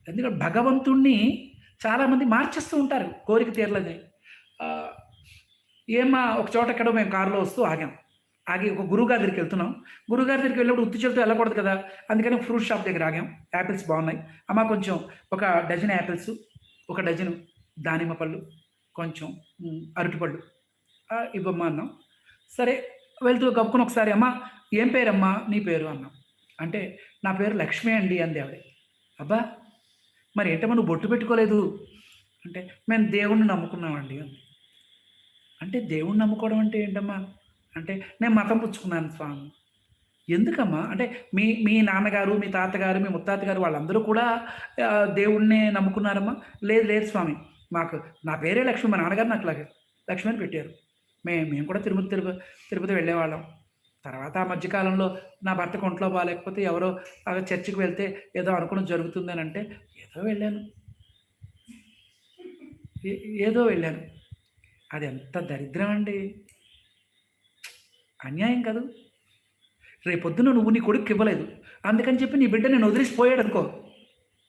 ఎందుకంటే భగవంతుడిని చాలామంది మార్చేస్తూ ఉంటారు కోరిక తీరలేదని. ఆహ్, ఏమ్మా ఒక చోట ఎక్కడో మేము కారులో వస్తూ ఆగాం. ఆగి ఒక గురువుగారి దగ్గరికెళ్తున్నాం. గురువుగారి దగ్గరికి వెళ్ళినప్పుడు ఉత్తి చేతులతో వెళ్ళకూడదు కదా! అందుకని ఫ్రూట్ షాప్ దగ్గర ఆగాం. యాపిల్స్ బాగున్నాయి. అమ్మా కొంచెం ఒక డజన్ యాపిల్సు, ఒక డజను దానిమ్మ పళ్ళు, కొంచెం అరటిపళ్ళు ఇవ్వమ్మా అన్నాం. సరే వెళ్తూ గబుక్కున ఒకసారి అమ్మా ఏం పేరమ్మా? నీ పేరు అన్నాం. అంటే నా పేరు లక్ష్మి అండి అంది ఆవిడ. అబ్బా! మరి ఏంటమ్మా నువ్వు బొట్టు పెట్టుకోలేదు? అంటే మేము దేవుడిని నమ్ముకున్నామండి అంది. అంటే దేవుడిని నమ్ముకోవడం అంటే ఏంటమ్మా? అంటే నేను మతం పుచ్చుకున్నాను స్వామి. ఎందుకమ్మా? అంటే మీ మీ నాన్నగారు, మీ తాతగారు, మీ ముత్తాత గారు వాళ్ళందరూ కూడా దేవుడినే నమ్ముకున్నారమ్మా? లేదు లేదు స్వామి. మాకు నా పేరే లక్ష్మి. మా నాన్నగారు నాకు లక్ష్మి అని పెట్టారు. మేము కూడా తిరుపతి వెళ్ళేవాళ్ళం. తర్వాత ఆ మధ్య కాలంలో నా భర్తకు ఒంట్లో బాలేకపోతే ఎవరో చర్చికి వెళ్తే ఏదో అనుకోవడం జరుగుతుందనంటే ఏదో వెళ్ళాను. ఏ ఏదో వెళ్ళాను. అదెంత దరిద్రం అండి. అన్యాయం కాదు. రేపొద్దున నువ్వు నీ కొడుక్కివ్వలేదు. అందుకని చెప్పి నీ బిడ్డ నిన్ను వదిలేసి పోయాడనుకో.